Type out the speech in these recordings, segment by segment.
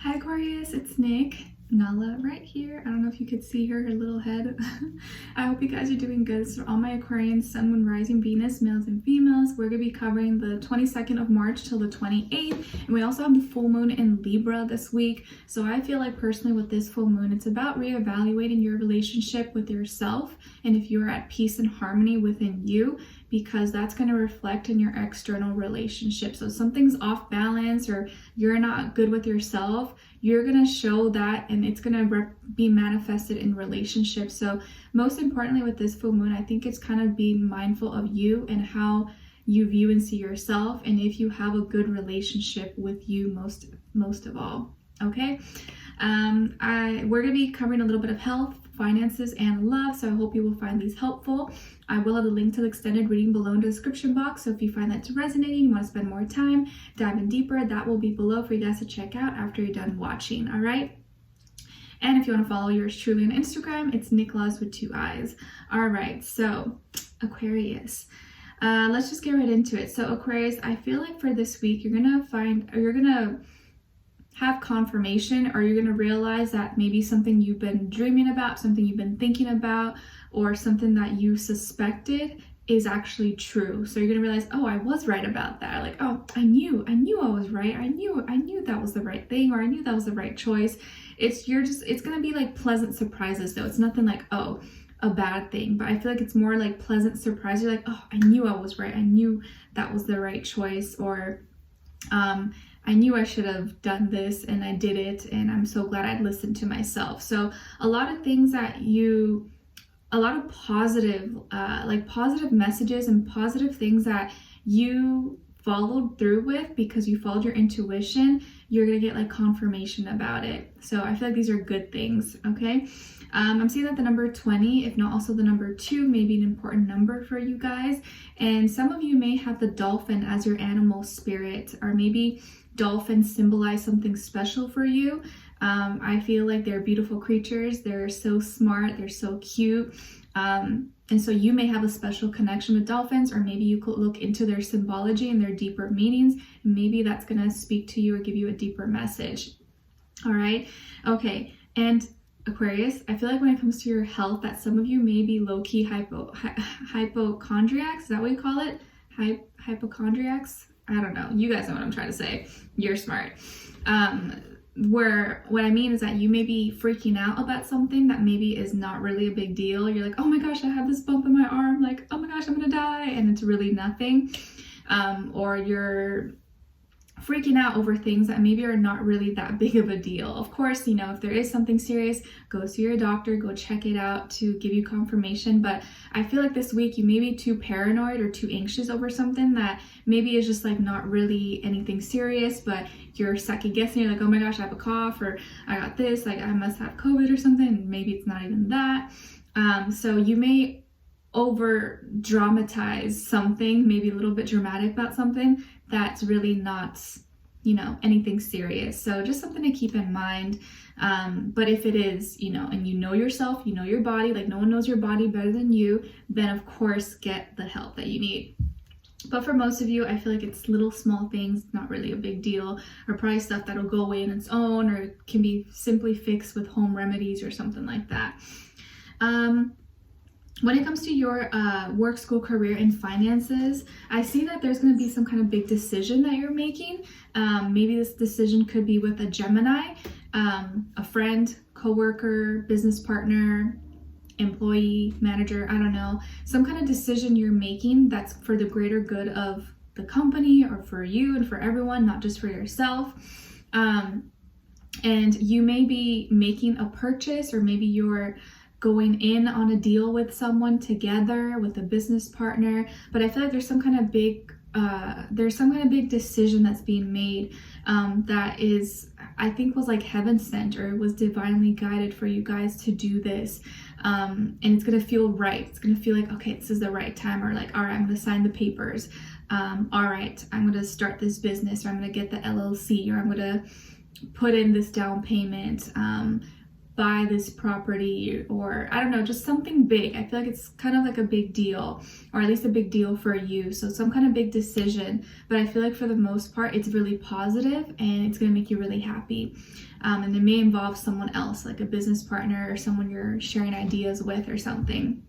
Hi Aquarius, it's Nala right here. I don't know if you could see her little head. I hope you guys are doing good. So all my Aquarians, Sun, Moon, Rising, Venus, males and females, we're going to be covering the 22nd of March till the 28th. And we also have the full moon in Libra this week. So I feel like personally with this full moon, it's about reevaluating your relationship with yourself and if you're at peace and harmony within you, because that's going to reflect in your external relationship. So if something's off balance or you're not good with yourself, you're going to show that and it's going to be manifested in relationships. So most importantly with this full moon, I think it's kind of being mindful of you and how you view and see yourself, and if you have a good relationship with you most of all. Okay, we're going to be covering a little bit of health, finances, and love, so I hope you will find these helpful. I will have a link to the extended reading below in the description box, so if you find that's resonating, you want to spend more time, dive in deeper, that will be below for you guys to check out after you're done watching, all right? And if you want to follow yours truly on Instagram, it's Nicloves with 2 eyes. All right, so Aquarius. Let's just get right into it. So Aquarius, I feel like for this week, you're going to have confirmation, or you're going to realize that maybe something you've been dreaming about, something you've been thinking about, or something that you suspected is actually true. So you're going to realize, oh, I was right about that. Like, oh, I knew I was right. I knew that was the right thing, or I knew that was the right choice. It's going to be like pleasant surprises though. It's nothing like, oh, a bad thing, but I feel like it's more like pleasant surprise. You're like, oh, I knew I was right. I knew that was the right choice, or I knew I should have done this and I did it, and I'm so glad I listened to myself. So a lot of things that a lot of positive, positive messages and positive things that you followed through with because you followed your intuition, you're gonna get like confirmation about it. So I feel like these are good things, okay? I'm seeing that the number 20, if not also the number 2, may be an important number for you guys. And some of you may have the dolphin as your animal spirit, or maybe dolphins symbolize something special for you. I feel like they're beautiful creatures. They're so smart. They're so cute. And so you may have a special connection with dolphins, or maybe you could look into their symbology and their deeper meanings. Maybe that's going to speak to you or give you a deeper message. All right. Okay. And Aquarius, I feel like when it comes to your health, that some of you may be low-key hypochondriacs. Is that what you call it? Hypochondriacs? I don't know. You guys know what I'm trying to say. You're smart. Where what I mean is that you may be freaking out about something that maybe is not really a big deal. You're like, oh my gosh, I have this bump in my arm. Like, oh my gosh, I'm gonna die. And it's really nothing. Or you're freaking out over things that maybe are not really that big of a deal. Of course, you know, if there is something serious, go see your doctor, go check it out to give you confirmation. But I feel like this week you may be too paranoid or too anxious over something that maybe is just like not really anything serious, but you're second guessing. You're like, oh my gosh, I have a cough, or I got this, like I must have COVID or something. Maybe it's not even that. So you may over dramatize something, maybe a little bit dramatic about something that's really not, you know, anything serious. So just something to keep in mind. But if it is, you know, and you know yourself, you know your body, like no one knows your body better than you, then of course get the help that you need. But for most of you, I feel like it's little small things, not really a big deal, or probably stuff that'll go away on its own, or can be simply fixed with home remedies or something like that. When it comes to your work, school, career, and finances, I see that there's going to be some kind of big decision that you're making. Maybe this decision could be with a Gemini, a friend, coworker, business partner, employee, manager, I don't know. Some kind of decision you're making that's for the greater good of the company, or for you and for everyone, not just for yourself. And you may be making a purchase, or maybe you're going in on a deal with someone together, with a business partner. But I feel like there's some kind of big decision that's being made that is, I think, was like heaven sent, or was divinely guided for you guys to do this. And it's gonna feel right. It's gonna feel like, okay, this is the right time, or like, all right, I'm gonna sign the papers. All right, I'm gonna start this business, or I'm gonna get the LLC, or I'm gonna put in this down payment. buy this property, or I don't know, just something big. I feel like it's kind of like a big deal, or at least a big deal for you. So some kind of big decision, but I feel like for the most part, it's really positive and it's going to make you really happy. And it may involve someone else, like a business partner or someone you're sharing ideas with or something.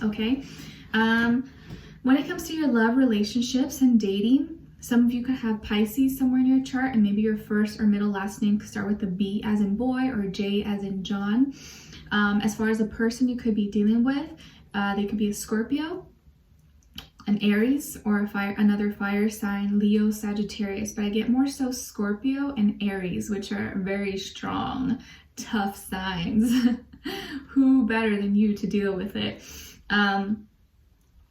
Okay. When it comes to your love, relationships, and dating, some of you could have Pisces somewhere in your chart, and maybe your first or middle last name could start with a B as in boy or J as in John. As far as a person you could be dealing with, they could be a Scorpio, an Aries, or another fire sign, Leo, Sagittarius. But I get more so Scorpio and Aries, which are very strong, tough signs. Who better than you to deal with it?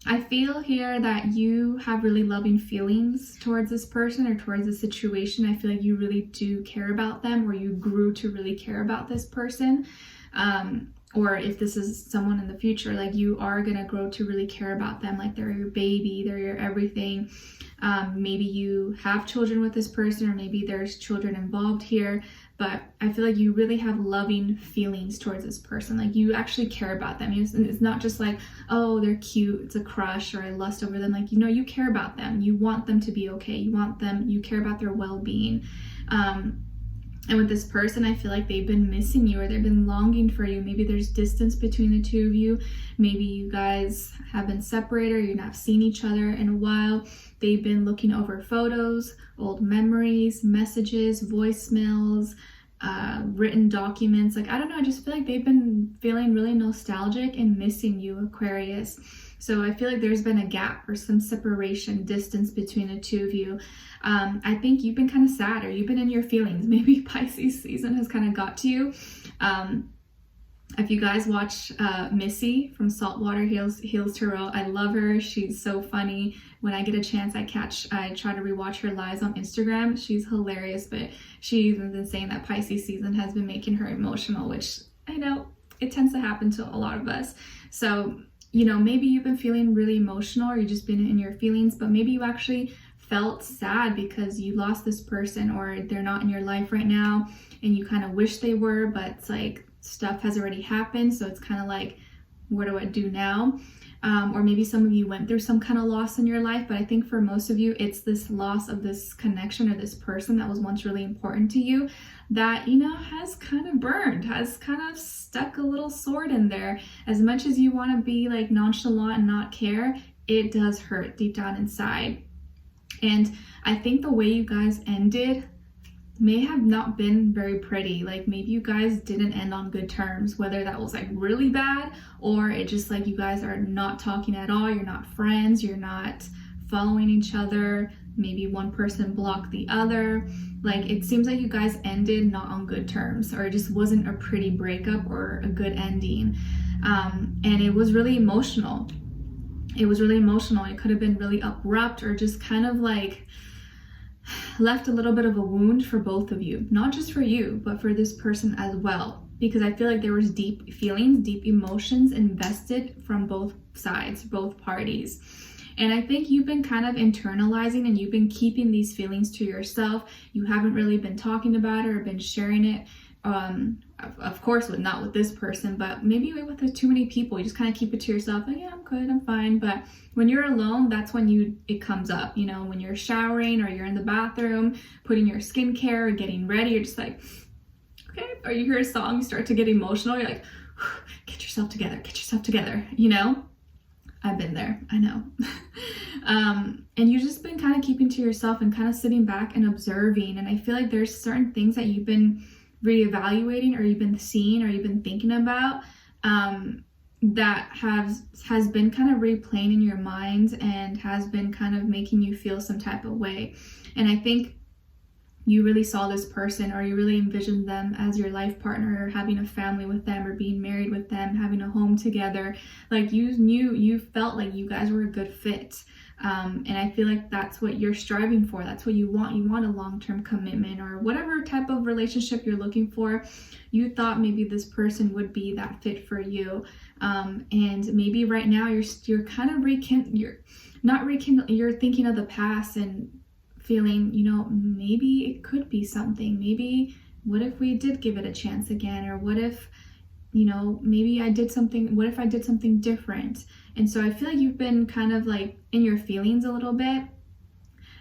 I feel here that you have really loving feelings towards this person or towards the situation. I feel like you really do care about them, or you grew to really care about this person. Or if this is someone in the future, like you are going to grow to really care about them. Like they're your baby, they're your everything. Maybe you have children with this person, or maybe there's children involved here. But I feel like you really have loving feelings towards this person. Like you actually care about them. It's not just like, oh, they're cute, it's a crush, or I lust over them. Like, you know, you care about them. You want them to be okay. You care about their well-being. And with this person, I feel like they've been missing you, or they've been longing for you. Maybe there's distance between the two of you. Maybe you guys have been separated, or you've not seen each other in a while. They've been looking over photos, old memories, messages, voicemails, written documents. Like, I don't know, I just feel like they've been feeling really nostalgic and missing you, Aquarius. So I feel like there's been a gap or some separation, distance between the two of you. I think you've been kind of sad, or you've been in your feelings. Maybe Pisces season has kind of got to you. If you guys watch Missy from Saltwater Heels Tarot, I love her. She's so funny. When I get a chance, I try to rewatch her lives on Instagram. She's hilarious, but she even been saying that Pisces season has been making her emotional, which I know it tends to happen to a lot of us. So, you know, maybe you've been feeling really emotional, or you've just been in your feelings, but maybe you actually felt sad because you lost this person, or they're not in your life right now and you kind of wish they were, but it's like stuff has already happened. So it's kind of like, what do I do now? Or maybe some of you went through some kind of loss in your life, but I think for most of you, it's this loss of this connection or this person that was once really important to you that, you know, has kind of burned, has kind of stuck a little sword in there. As much as you want to be like nonchalant and not care, it does hurt deep down inside. And I think the way you guys ended may have not been very pretty. Like maybe you guys didn't end on good terms, whether that was like really bad, or it just like you guys are not talking at all, you're not friends, you're not following each other, maybe one person blocked the other. Like it seems like you guys ended not on good terms, or it just wasn't a pretty breakup or a good ending. And it was really emotional. It was really emotional. It could have been really abrupt, or just kind of like left a little bit of a wound for both of you, not just for you, but for this person as well, because I feel like there was deep feelings, deep emotions invested from both sides, both parties. And I think you've been kind of internalizing, and you've been keeping these feelings to yourself. You haven't really been talking about it or been sharing it. Of course, not with this person, but maybe with too many people. You just kind of keep it to yourself. Like, yeah, I'm good, I'm fine. But when you're alone, that's when it comes up. You know, when you're showering, or you're in the bathroom, putting your skincare, or getting ready, you're just like, okay. Or you hear a song, you start to get emotional. You're like, get yourself together, you know? I've been there, I know. And you've just been kind of keeping to yourself and kind of sitting back and observing. And I feel like there's certain things that you've been reevaluating, or you've been seeing, or you've been thinking about, that has been kind of replaying in your mind, and has been kind of making you feel some type of way. And I think you really saw this person, or you really envisioned them as your life partner, or having a family with them, or being married with them, having a home together. Like you felt like you guys were a good fit. And I feel like that's what you're striving for. That's what you want. You want a long-term commitment, or whatever type of relationship you're looking for. You thought maybe this person would be that fit for you. And maybe right now you're kind of you're thinking of the past and feeling, you know, maybe it could be something. Maybe what if we did give it a chance again? Or what if, you know, maybe I did something, what if I did something different? And so I feel like you've been kind of like in your feelings a little bit,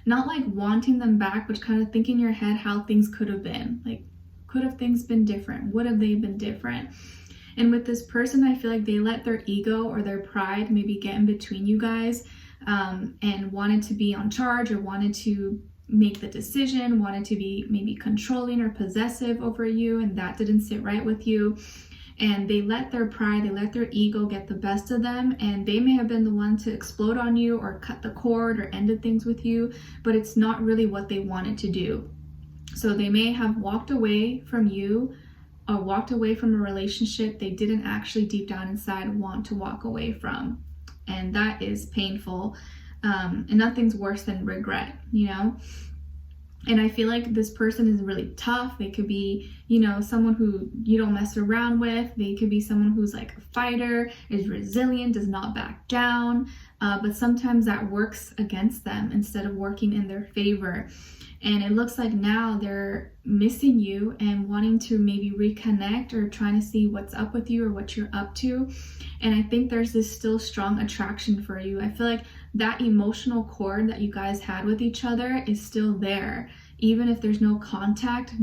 not like wanting them back, but kind of thinking in your head how things could have been. Like, could have things been different? Would have they been different? And with this person, I feel like they let their ego or their pride maybe get in between you guys, and wanted to be on charge, or wanted to make the decision, wanted to be maybe controlling or possessive over you, and that didn't sit right with you. And they let their pride, they let their ego get the best of them, and they may have been the one to explode on you or cut the cord or ended things with you, but it's not really what they wanted to do. So they may have walked away from you or walked away from a relationship they didn't actually deep down inside want to walk away from. And that is painful. And nothing's worse than regret, you know? And I feel like this person is really tough. They could be, you know, someone who you don't mess around with. They could be someone who's like a fighter, is resilient, does not back down. But sometimes that works against them instead of working in their favor. And it looks like now they're missing you and wanting to maybe reconnect or trying to see what's up with you or what you're up to. And I think there's this still strong attraction for you. I feel like that emotional cord that you guys had with each other is still there. Even if there's no contact,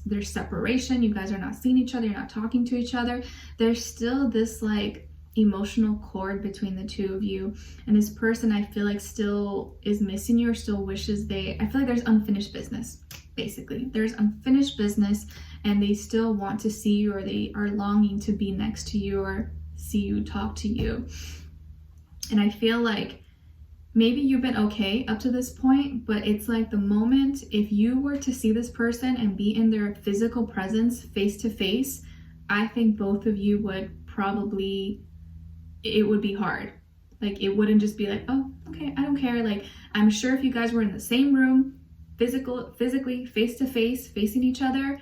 there's separation, you guys are not seeing each other, you're not talking to each other, there's still this like emotional cord between the two of you. And this person, I feel like, still is missing you or still wishes I feel like there's unfinished business. Basically, there's unfinished business, and they still want to see you, or they are longing to be next to you or see you, talk to you. And I feel like maybe you've been okay up to this point, but it's like the moment if you were to see this person and be in their physical presence face to face, I think both of you would probably, it would be hard. Like, it wouldn't just be like, oh, okay, I don't care. Like, I'm sure if you guys were in the same room, physically face to face, facing each other,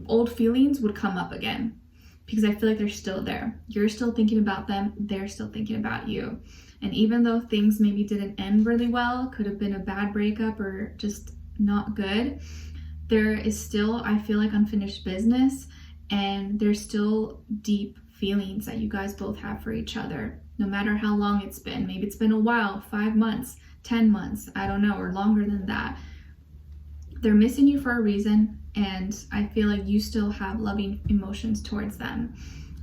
old feelings would come up again, because I feel like they're still there. You're still thinking about them, they're still thinking about you. And even though things maybe didn't end really well, could have been a bad breakup or just not good, there is still, I feel like, unfinished business, and there's still deep feelings that you guys both have for each other, no matter how long it's been. Maybe it's been a while, 5 months, 10 months, I don't know, or longer than that. They're missing you for a reason, and I feel like you still have loving emotions towards them.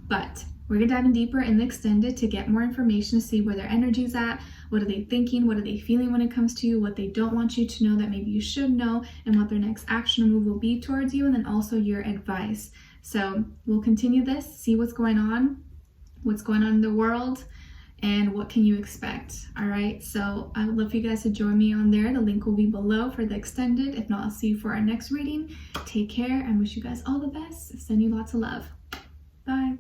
But we're gonna dive in deeper in the extended to get more information, to see where their energy's at, what are they thinking, what are they feeling when it comes to you, what they don't want you to know that maybe you should know, and what their next action or move will be towards you, and then also your advice. So we'll continue this, see what's going on in the world, and what can you expect. All right, so I would love for you guys to join me on there. The link will be below for the extended. If not, I'll see you for our next reading. Take care, and wish you guys all the best. Send you lots of love. Bye.